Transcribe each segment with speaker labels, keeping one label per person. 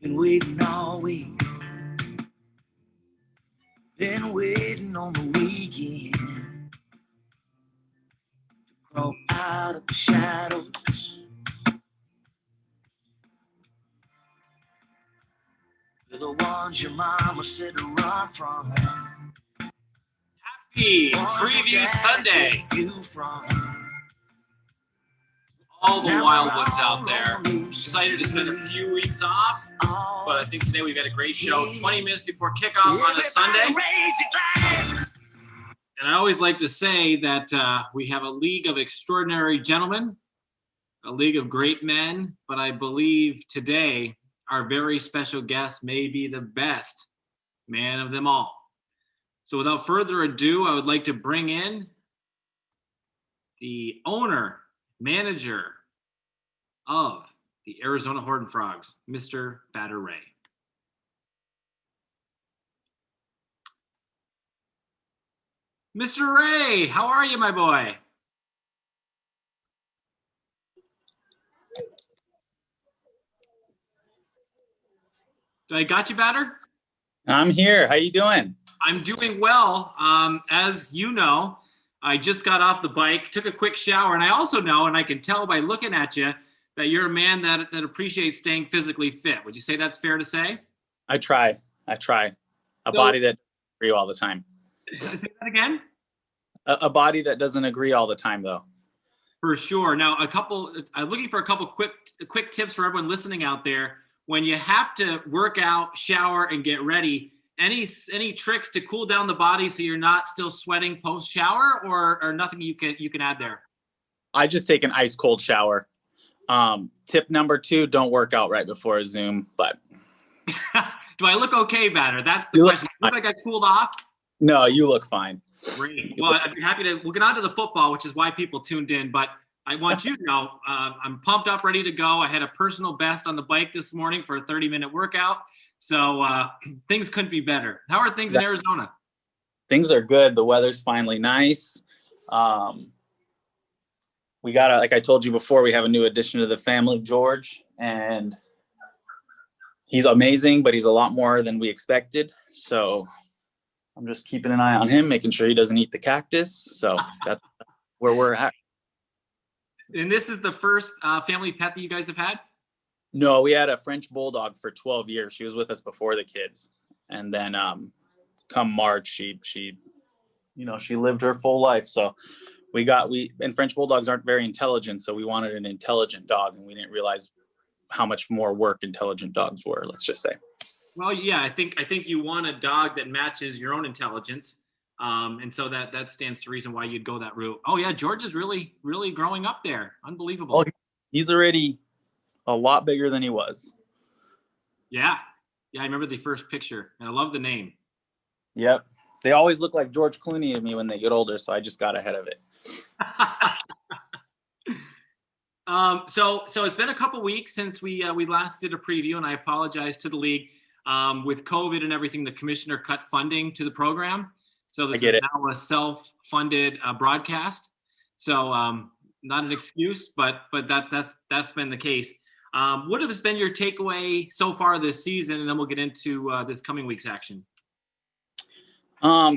Speaker 1: Been waiting all week. Been waiting on the weekend to crawl out of the shadows. They're the ones your mama said to run from.
Speaker 2: Happy Preview Sunday.
Speaker 1: You from.
Speaker 2: All the wild ones out there. Excited to spend a few weeks off, but I think today we've got a great show. 20 minutes before kickoff on a Sunday. And I always like to say that we have a league of extraordinary gentlemen, a league of great men, but I believe today our very special guest may be the best man of them all. So without further ado, I would like to bring in the owner, manager of the Arizona Horned Frogs, Mr. Badr Ray. Mr. Ray, how are you, my boy? I got you, Badr?
Speaker 3: I'm here. How you doing?
Speaker 2: I'm doing well. As you know, I just got off the bike, took a quick shower, and I also know, and I can tell by looking at you, that you're a man that appreciates staying physically fit. Would you say that's fair to say?
Speaker 3: I try. A body that doesn't agree all the time.
Speaker 2: Say that again?
Speaker 3: A body that doesn't agree all the time, though.
Speaker 2: For sure. Now, I'm looking for a couple quick tips for everyone listening out there. When you have to work out, shower, and get ready, any tricks to cool down the body so you're not still sweating post shower, or nothing you can add there?
Speaker 3: I just take an ice cold shower. Tip number 2: don't work out right before a Zoom. But
Speaker 2: do I look okay, Badr? That's the question. Look like I cooled off?
Speaker 3: No, you look fine.
Speaker 2: Great. Well, I'd be happy to. We'll get on to the football, which is why people tuned in. But I want you to know I'm pumped up, ready to go. I had a personal best on the bike this morning for a 30-minute workout. So things couldn't be better. How are things in Arizona?
Speaker 3: Things are good. The weather's finally nice. We got like I told you before, we have a new addition to the family, George, and he's amazing, but he's a lot more than we expected. So I'm just keeping an eye on him, making sure he doesn't eat the cactus. So that's where we're at.
Speaker 2: And this is the first family pet that you guys have had?
Speaker 3: No, we had a French bulldog for 12 years. She was with us before the kids. And then come March, she lived her full life. So and French bulldogs aren't very intelligent. So we wanted an intelligent dog, and we didn't realize how much more work intelligent dogs were, let's just say.
Speaker 2: Well, yeah, I think you want a dog that matches your own intelligence. And so that stands to reason why you'd go that route. Oh yeah, George is really, really growing up there. Unbelievable.
Speaker 3: Oh, he's already a lot bigger than he was.
Speaker 2: Yeah. Yeah, I remember the first picture, and I love the name.
Speaker 3: Yep. They always look like George Clooney to me when they get older, so I just got ahead of it.
Speaker 2: So it's been a couple weeks since we last did a preview, and I apologize to the league. With COVID and everything, the commissioner cut funding to the program. So this is now a self-funded broadcast. So not an excuse, but that's been the case. What has been your takeaway so far this season? And then we'll get into this coming week's action.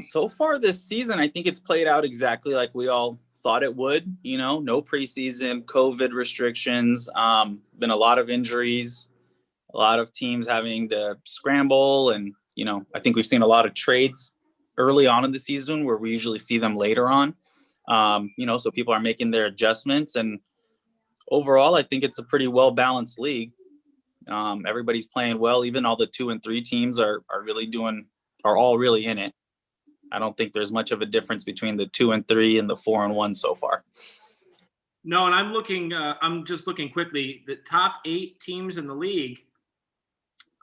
Speaker 3: So far this season, I think it's played out exactly like we all thought it would. No preseason, COVID restrictions, been a lot of injuries, a lot of teams having to scramble. And, I think we've seen a lot of trades early on in the season where we usually see them later on. So people are making their adjustments, and overall, I think it's a pretty well-balanced league. Everybody's playing well. Even all the 2 and 3 teams are all really in it. I don't think there's much of a difference between the 2 and 3 and the 4 and 1 so far.
Speaker 2: No, and I'm just looking quickly. The top 8 teams in the league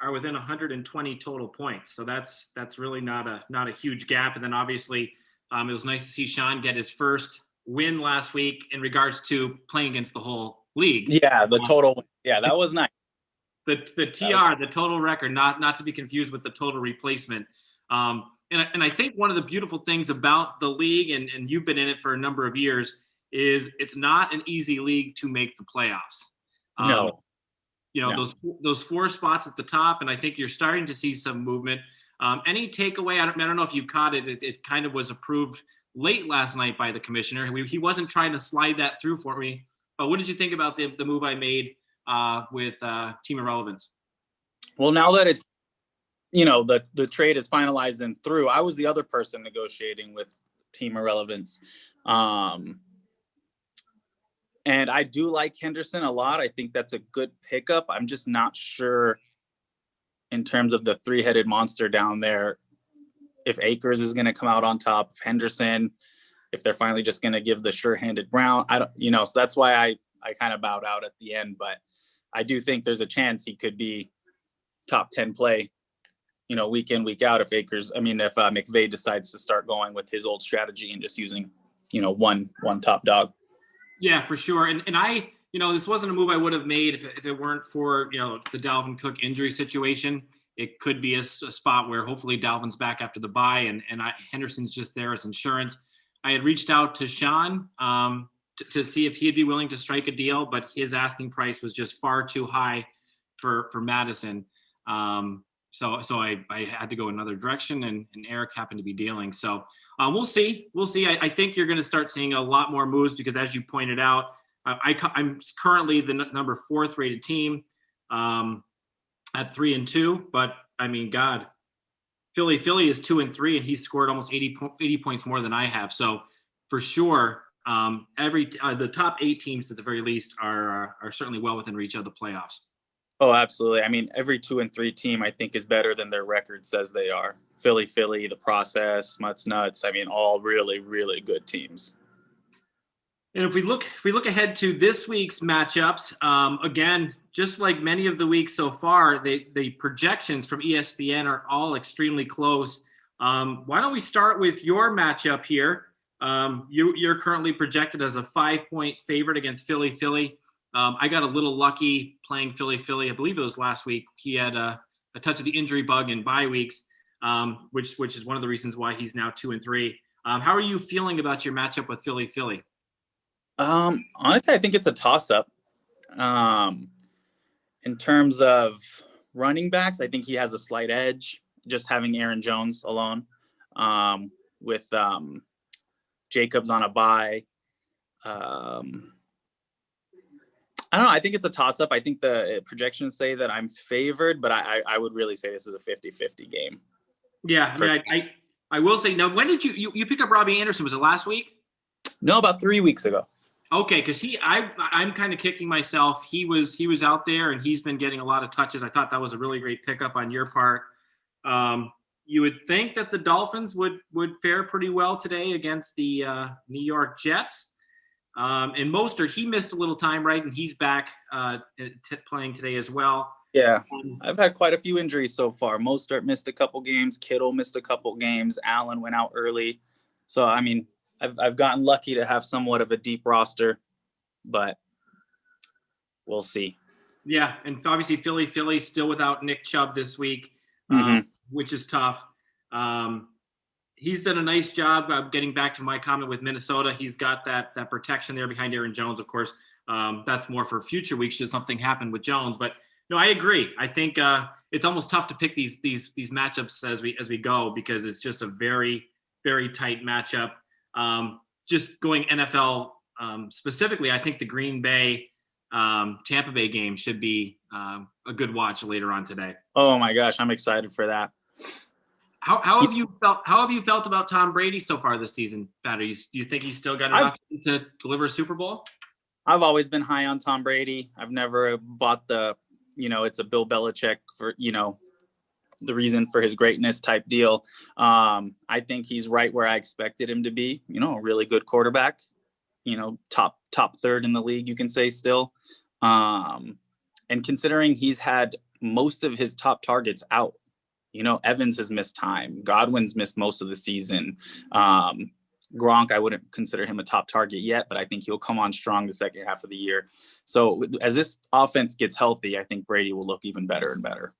Speaker 2: are within 120 total points. So that's really not a huge gap. And then obviously it was nice to see Sean get his first win last week in regards to playing against the whole league.
Speaker 3: Yeah, the total. Yeah, that was nice.
Speaker 2: The TR, the total record, not to be confused with the total replacement. And I think one of the beautiful things about the league, and you've been in it for a number of years, is it's not an easy league to make the playoffs.
Speaker 3: No.
Speaker 2: those 4 spots at the top, and I think you're starting to see some movement. Any takeaway? I don't know if you caught it. It kind of was approved late last night by the commissioner. He wasn't trying to slide that through for me. But what did you think about the move I made with Team Irrelevance?
Speaker 3: Well, now that it's, the trade is finalized and through, I was the other person negotiating with Team Irrelevance. And I do like Henderson a lot. I think that's a good pickup. I'm just not sure in terms of the 3-headed monster down there, if Akers is going to come out on top, if Henderson, if they're finally just going to give the sure-handed Brown. So that's why I kind of bowed out at the end. But I do think there's a chance he could be top 10 play, week in, week out if McVay decides to start going with his old strategy and just using, one top dog.
Speaker 2: Yeah, for sure. And I, this wasn't a move I would have made if it weren't for, the Dalvin Cook injury situation. It could be a spot where hopefully Dalvin's back after the bye and Henderson's just there as insurance. I had reached out to Sean to see if he'd be willing to strike a deal, but his asking price was just far too high for Madison. So I had to go another direction, and Eric happened to be dealing. So we'll see. I think you're going to start seeing a lot more moves because, as you pointed out, I'm currently the number 4th rated team at 3-2. But I mean, God, Philly is 2-3, and he scored almost 80 points more than I have. So for sure, the top 8 teams at the very least are certainly well within reach of the playoffs.
Speaker 3: Oh, absolutely. I mean, every 2-3 team I think is better than their record says they are. Philly, The Process, Smuts Nuts. I mean, all really, really good teams.
Speaker 2: And if we look ahead to this week's matchups, again, just like many of the weeks so far, the projections from ESPN are all extremely close. Why don't we start with your matchup here? You're currently projected as a 5-point favorite against Philly. I got a little lucky playing Philly. I believe it was last week. He had a touch of the injury bug in bye weeks, which is one of the reasons why he's now 2-3. How are you feeling about your matchup with Philly?
Speaker 3: Honestly, I think it's a toss-up. In terms of running backs, I think he has a slight edge, just having Aaron Jones alone, with Jacobs on a bye. I don't know. I think it's a toss-up. I think the projections say that I'm favored, but I would really say this is a 50-50 game.
Speaker 2: Yeah, I will say, now, when did you picked up Robbie Anderson? Was it last week?
Speaker 3: No, about 3 weeks ago.
Speaker 2: Okay, because I'm kind of kicking myself. He was out there and he's been getting a lot of touches. I thought that was a really great pickup on your part. You would think that the Dolphins would fare pretty well today against the New York Jets. And Mostert, he missed a little time, right? And he's back playing today as well.
Speaker 3: Yeah, I've had quite a few injuries so far. Mostert missed a couple games. Kittle missed a couple games. Allen went out early. So, I mean, I've gotten lucky to have somewhat of a deep roster, but we'll see.
Speaker 2: Yeah, and obviously Philly still without Nick Chubb this week, which is tough. He's done a nice job of getting back to my comment with Minnesota. He's got that protection there behind Aaron Jones, of course. That's more for future weeks should something happen with Jones. But no, I agree. I think it's almost tough to pick these matchups as we go because it's just a very, very tight matchup. Just going NFL specifically, I think the Green Bay Tampa Bay game should be a good watch later on today.
Speaker 3: Oh my gosh, I'm excited for that.
Speaker 2: How have you felt about Tom Brady so far this season, Badr? Do you think he's still got enough to deliver a Super Bowl?
Speaker 3: I've always been high on Tom Brady. I've never bought it's a Bill Belichick for, the reason for his greatness type deal. I think he's right where I expected him to be, a really good quarterback, top third in the league, you can say still. And considering he's had most of his top targets out, Evans has missed time. Godwin's missed most of the season. Gronk, I wouldn't consider him a top target yet, but I think he'll come on strong the second half of the year. So as this offense gets healthy, I think Brady will look even better and better.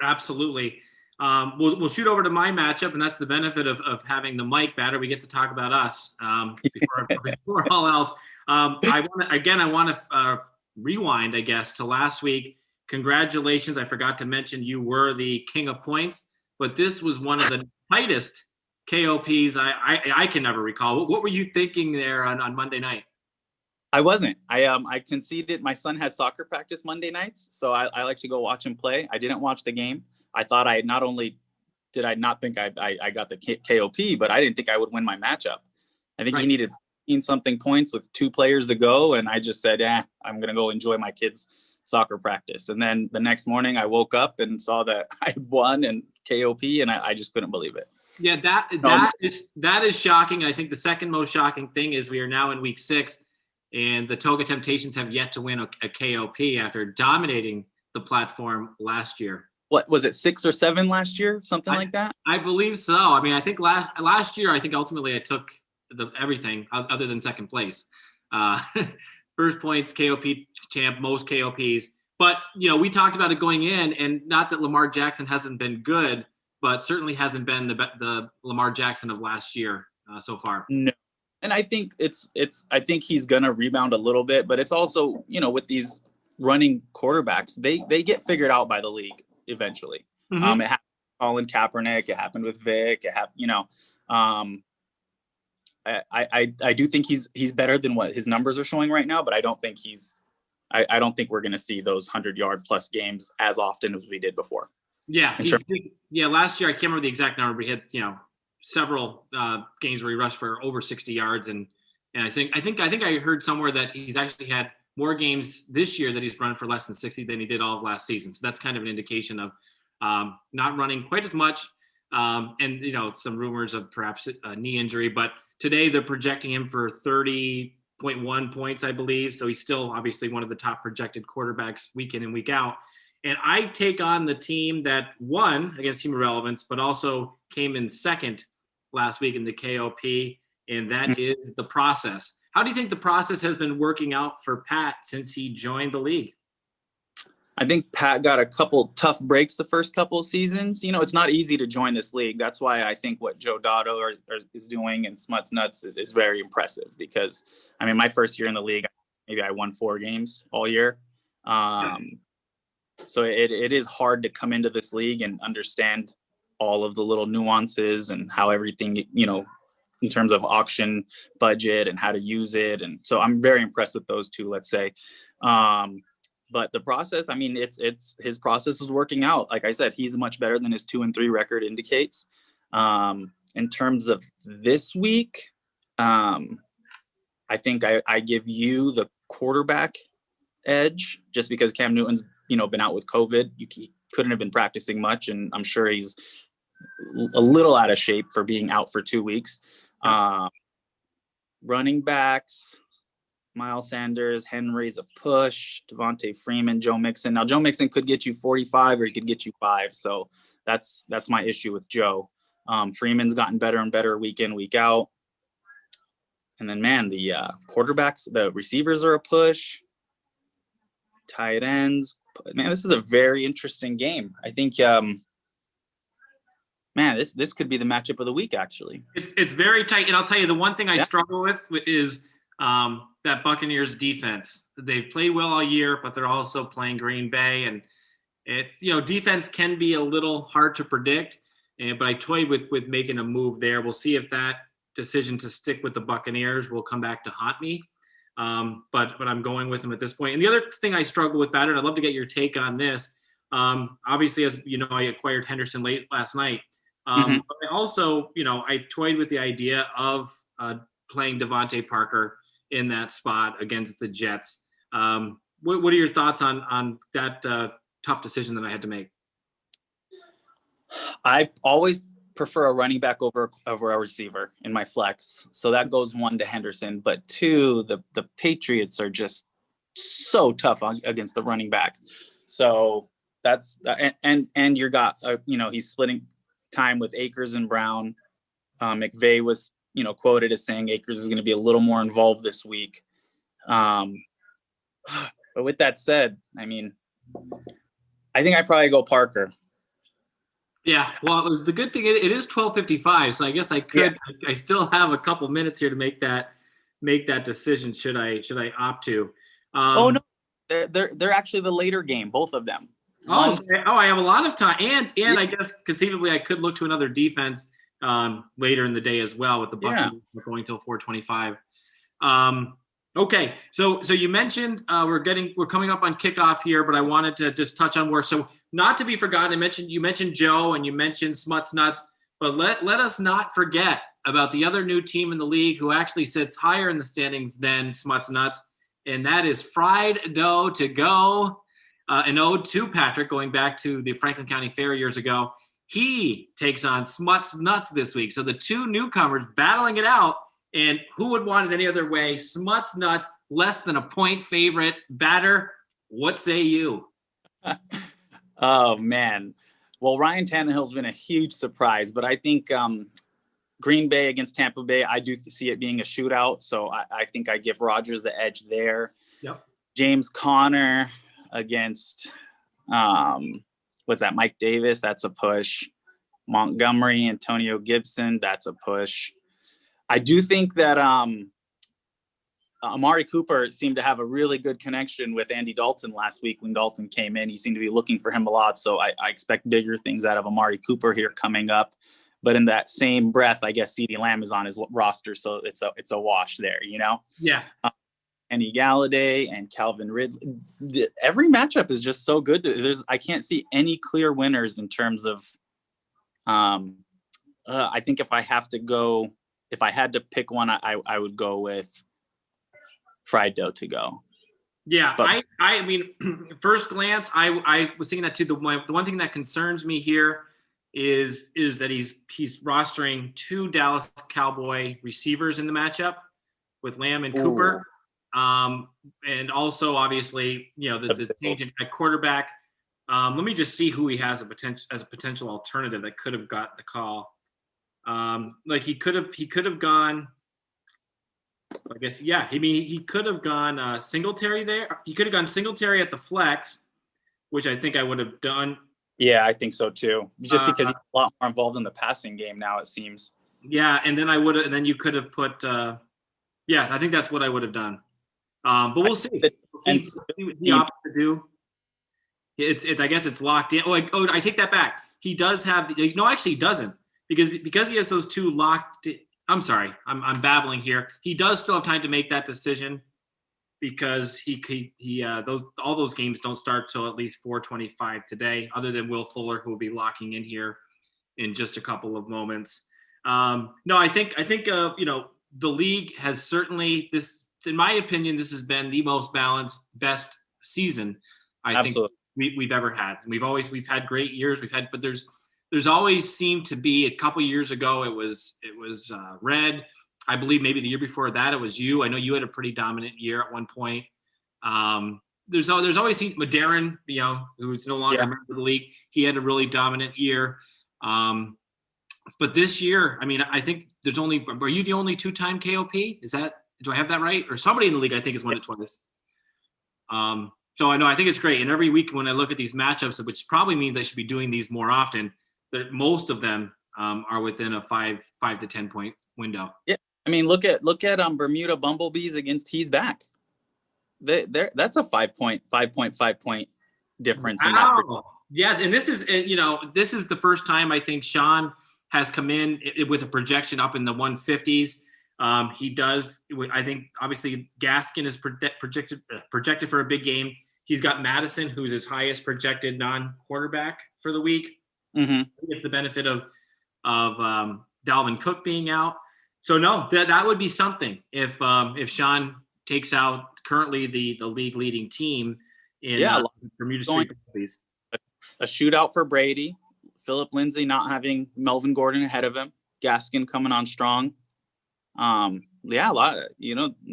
Speaker 3: Absolutely.
Speaker 2: We'll shoot over to my matchup, and that's the benefit of having the mic, Badr. We get to talk about us before all else. I want to rewind, I guess, to last week. congratulations. I forgot to mention you were the king of points, but this was one of the tightest KOPs I can never recall. What were you thinking there on Monday night?
Speaker 3: I wasn't. I conceded. My son has soccer practice Monday nights, so I like to go watch him play. I didn't watch the game. I thought I not only did I not think I got the KOP, but I didn't think I would win my matchup. I think he needed 15 something points with 2 players to go, and I just said, I'm gonna go enjoy my kids' soccer practice. And then the next morning, I woke up and saw that I won and KOP, and I just couldn't believe it.
Speaker 2: Yeah, that is shocking. I think the second most shocking thing is we are now in week 6. And the Toga Temptations have yet to win a KOP after dominating the platform last year.
Speaker 3: What was it, 6 or 7 last year? Something like that?
Speaker 2: I believe so. I mean, I think last year, I think ultimately I took everything other than second place. First points, KOP champ, most KOPs. But, we talked about it going in, and not that Lamar Jackson hasn't been good, but certainly hasn't been the Lamar Jackson of last year so far.
Speaker 3: No. And I think I think he's going to rebound a little bit, but it's also, with these running quarterbacks, they get figured out by the league eventually.
Speaker 2: Mm-hmm.
Speaker 3: It happened with Colin Kaepernick. It happened with Vic. I do think he's better than what his numbers are showing right now, but I don't think I don't think we're going to see those 100-yard plus games as often as we did before.
Speaker 2: Yeah. Last year, I can't remember the exact number, but he had, several games where he rushed for over 60 yards. And I think I heard somewhere that he's actually had more games this year that he's run for less than 60 than he did all of last season. So that's kind of an indication of not running quite as much. And, some rumors of perhaps a knee injury, but today they're projecting him for 30.1 points, I believe. So he's still obviously one of the top projected quarterbacks week in and week out. And I take on the team that won against Team Irrelevance, but also came in second last week in the KOP, and that is the process. How do you think the process has been working out for Pat since he joined the league?
Speaker 3: I think Pat got a couple tough breaks the first couple of seasons. It's not easy to join this league. That's why I think what Joe Dotto is doing and Smuts Nuts is very impressive because, my first year in the league, maybe I won 4 games all year. So it is hard to come into this league and understand all of the little nuances and how everything, in terms of auction budget and how to use it. And so I'm very impressed with those two, let's say. But the process, it's his process is working out. Like I said, he's much better than his 2-3 record indicates. In terms of this week, I think I give you the quarterback edge just because Cam Newton's, been out with COVID. He couldn't have been practicing much, and I'm sure he's a little out of shape for being out for 2 weeks. Running backs, Miles Sanders, Henry's a push, Devontae Freeman, Joe Mixon. Now, Joe Mixon could get you 45 or he could get you 5. So that's my issue with Joe. Freeman's gotten better and better week in, week out. And then, man, the quarterbacks, the receivers are a push. Tight ends. Man, this is a very interesting game. I think, this could be the matchup of the week, actually.
Speaker 2: It's very tight. And I'll tell you, the one thing I struggle with is that Buccaneers defense. They've played well all year, but they're also playing Green Bay. And it's, defense can be a little hard to predict. But I toyed with making a move there. We'll see if that decision to stick with the Buccaneers will come back to haunt me. But I'm going with them at this point. And the other thing I struggle with, Badr, and I'd love to get your take on this. Obviously, as you know, I acquired Henderson late last night. But I also, I toyed with the idea of playing Devontae Parker in that spot against the Jets. What are your thoughts on that tough decision that I had to make?
Speaker 3: I always prefer a running back over a receiver in my flex. So that goes 1 to Henderson, but 2, the Patriots are just so tough against the running back. So that's, and you got, he's splitting time with Akers and Brown. McVay was, quoted as saying Akers is going to be a little more involved this week. But with that said, I think I'd probably go Parker.
Speaker 2: Yeah, well, the good thing it is 12:55, so I guess I could. Yeah. I still have a couple minutes here to make that decision. Should I opt to?
Speaker 3: Oh no, They're actually the later game, both of them.
Speaker 2: I have a lot of time, and I guess conceivably I could look to another defense later in the day as well, with the Buccaneers going till 4:25. Okay, so you mentioned we're coming up on kickoff here, but I wanted to just touch on more. So not to be forgotten, you mentioned Joe and you mentioned Smuts Nuts, but let us not forget about the other new team in the league who actually sits higher in the standings than Smuts Nuts, and that is Fried Dough to Go. An ode to Patrick, going back to the Franklin County Fair years ago. He takes on Smuts Nuts this week. So the two newcomers battling it out. And who would want it any other way? Smuts Nuts, less than a point favorite. Badr, what say you?
Speaker 3: Oh, man. Well, Ryan Tannehill's been a huge surprise, but I think Green Bay against Tampa Bay, I do see it being a shootout. So I think I give Rodgers the edge there.
Speaker 2: Yep.
Speaker 3: James Conner against Mike Davis, that's a push. Montgomery, Antonio Gibson, that's a push. I do think that Amari Cooper seemed to have a really good connection with Andy Dalton last week when Dalton came in. He seemed to be looking for him a lot, so I expect bigger things out of Amari Cooper here coming up. But in that same breath, I guess CeeDee Lamb is on his roster, so it's a wash there, you know?
Speaker 2: Yeah.
Speaker 3: Kenny Galladay and Calvin Ridley. Every matchup is just so good. I can't see any clear winners in terms of. I think if I had to pick one, I would go with Fried Dough to Go.
Speaker 2: Yeah,
Speaker 3: but,
Speaker 2: I mean, first glance, I was thinking that too. The one thing that concerns me here is that he's rostering two Dallas Cowboy receivers in the matchup with Lamb and Cooper. And also obviously, the change at quarterback. Let me just see who he has as a potential alternative that could have got the call. He could have gone. I guess he could have gone Singletary there. He could have gone Singletary at the flex, which I think I would have done.
Speaker 3: Yeah, I think so too. Just because he's a lot more involved in the passing game now, it seems.
Speaker 2: Yeah, and then then you could have put. I think that's what I would have done. But we'll see. We'll see what he opts to do. I guess it's locked in. I take that back. He does have. No, actually, he doesn't because he has those two locked. I'm sorry, I'm babbling here. He does still have time to make that decision because all those games don't start till at least 4:25 today. Other than Will Fuller, who will be locking in here in just a couple of moments. No, I think the league has certainly this. In my opinion, this has been the most balanced, best season I think we've ever had. We've had great years. But there's always seemed to be. A couple years ago, it was Red. I believe maybe the year before that it was you. I know you had a pretty dominant year at one point. There's always seen Darren, who's no longer a member of the league. He had a really dominant year. But this year, I mean, I think are you the only two-time KOP? Do I have that right? Or somebody in the league, I think, has won it twice. So I think it's great. And every week when I look at these matchups, which probably means I should be doing these more often, that most of them are within a 5 to 10 point window. Yeah.
Speaker 3: I mean, look at Bermuda Bumblebees against He's Back. That's a 5.5 point difference.
Speaker 2: Wow. In that. Yeah. And this is the first time I think Sean has come in with a projection up in the 150s. He does. I think obviously Gaskin is projected for a big game. He's got Madison, who's his highest projected non-quarterback for the week.
Speaker 3: Mm-hmm.
Speaker 2: He gets the benefit of Dalvin Cook being out. So no, that would be something if Sean takes out currently the league leading team in Bermuda Street.
Speaker 3: A shootout for Brady. Philip Lindsay not having Melvin Gordon ahead of him. Gaskin coming on strong.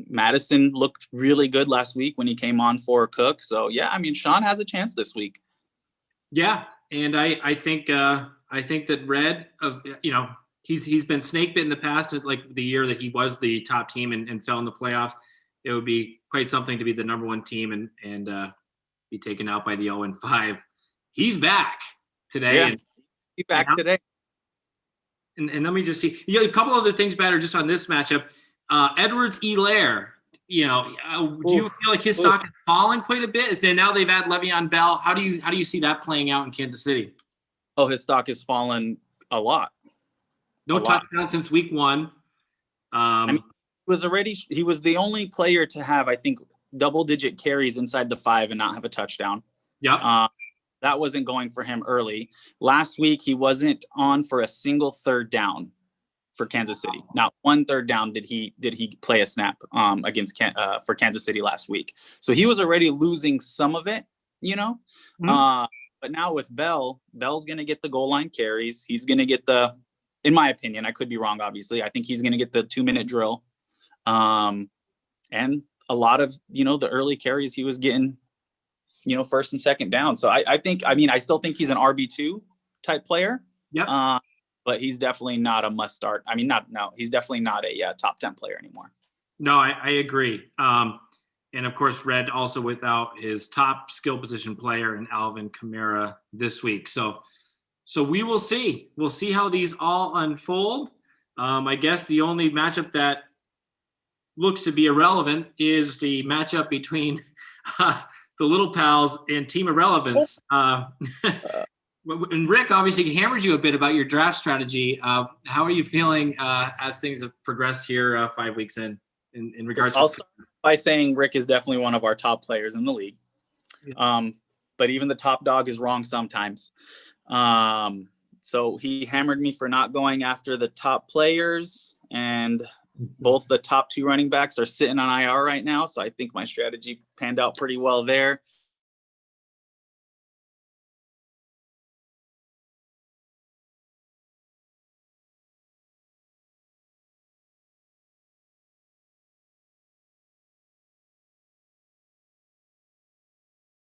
Speaker 3: Madison looked really good last week when he came on for Cook. So Sean has a chance this week.
Speaker 2: Yeah, and I think that Red, he's been snake bit in the past, like the year that he was the top team and fell in the playoffs. It would be quite something to be the number one team and be taken out by the 0-5. He's back today.
Speaker 3: Yeah, he's back today.
Speaker 2: And let me just see. A couple other things better just on this matchup. Edwards-Helaire do you feel like his stock has fallen quite a bit? Now they've had Le'Veon Bell. How do you see that playing out in Kansas City?
Speaker 3: Oh, his stock has fallen a lot.
Speaker 2: No touchdown since week 1.
Speaker 3: He was the only player to have, I think, double-digit carries inside the 5 and not have a touchdown.
Speaker 2: Yep.
Speaker 3: That wasn't going for him early. Last week, he wasn't on for a single third down for Kansas City. Not one third down did he play a snap for Kansas City last week. So he was already losing some of it, Mm-hmm. But now with Bell's going to get the goal line carries. He's going to get in my opinion, I could be wrong, obviously. I think he's going to get the 2-minute drill. And a lot of, the early carries he was getting, first and second down. So I still think he's an RB2 type player.
Speaker 2: Yeah.
Speaker 3: But he's definitely not a must start. He's definitely not a top 10 player anymore.
Speaker 2: No, I agree. And of course, Red also without his top skill position player in Alvin Kamara this week. So we will see. We'll see how these all unfold. I guess the only matchup that looks to be irrelevant is the matchup between the Little Pals and Team Irrelevance. And Rick obviously hammered you a bit about your draft strategy. How are you feeling as things have progressed here 5 weeks in regards
Speaker 3: I'll start by saying Rick is definitely one of our top players in the league. Yeah. But even the top dog is wrong sometimes. So he hammered me for not going after the top players, and both the top 2 running backs are sitting on IR right now. So I think my strategy panned out pretty well there.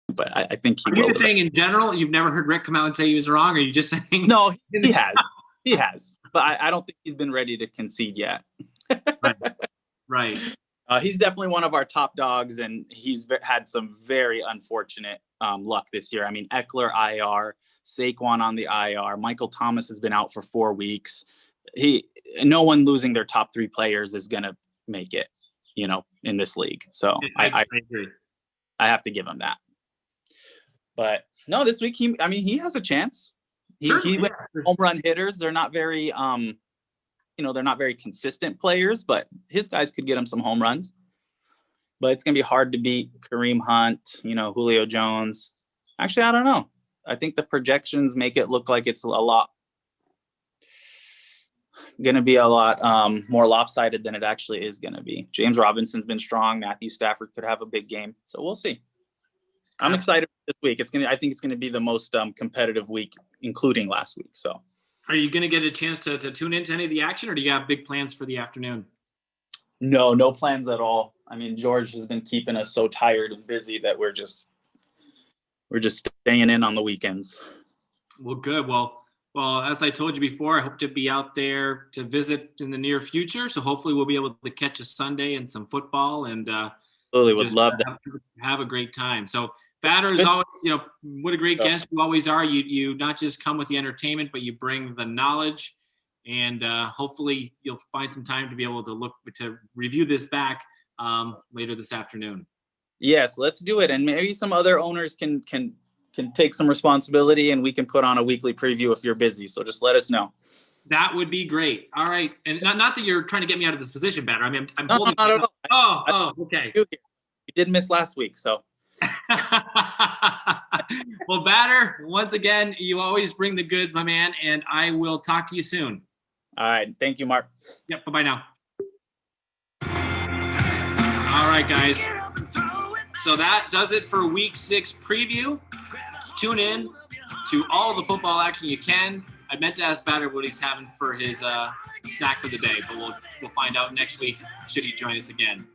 Speaker 3: But I think he will.
Speaker 2: Are you saying in general, you've never heard Rick come out and say he was wrong? Or are you just saying?
Speaker 3: No, he has. He has. But I don't think he's been ready to concede yet.
Speaker 2: Right.
Speaker 3: He's definitely one of our top dogs, and he's had some very unfortunate luck this year. Eckler IR, Saquon on the IR. Michael Thomas has been out for 4 weeks. No one losing their top 3 players is going to make it, in this league. So I
Speaker 2: agree.
Speaker 3: I have to give him that. But no, this week he has a chance. He went home run hitters. They're not very they're not very consistent players, but his guys could get him some home runs. But it's gonna be hard to beat Kareem Hunt, Julio Jones. Actually, I don't know. I think the projections make it look like it's gonna be a lot more lopsided than it actually is gonna be. James Robinson's been strong. Matthew Stafford could have a big game. So we'll see. I'm excited for this week. I think it's going to be the most competitive week, including last week. So,
Speaker 2: are you going to get a chance to tune into any of the action, or do you have big plans for the afternoon?
Speaker 3: No plans at all. George has been keeping us so tired and busy that we're just staying in on the weekends.
Speaker 2: Well, good. Well, as I told you before, I hope to be out there to visit in the near future. So hopefully we'll be able to catch a Sunday and some football, and
Speaker 3: absolutely would love that.
Speaker 2: Have a great time. So. Badr is always, what a great guest you always are. You not just come with the entertainment, but you bring the knowledge, and hopefully you'll find some time to be able to review this back later this afternoon.
Speaker 3: Yes, let's do it, and maybe some other owners can take some responsibility, and we can put on a weekly preview if you're busy. So just let us know.
Speaker 2: That would be great. All right, and not that you're trying to get me out of this position, Badr. I'm holding.
Speaker 3: Not at all.
Speaker 2: Oh, okay.
Speaker 3: You did miss last week, so.
Speaker 2: Well, Badr, once again, you always bring the goods, my man, and I will talk to you soon.
Speaker 3: All right. Thank you, Mark.
Speaker 2: Yep. Bye-bye now. All right, guys. So that does it for week 6 preview. Tune in to all the football action you can. I meant to ask Badr what he's having for his snack for the day, but we'll find out next week should he join us again.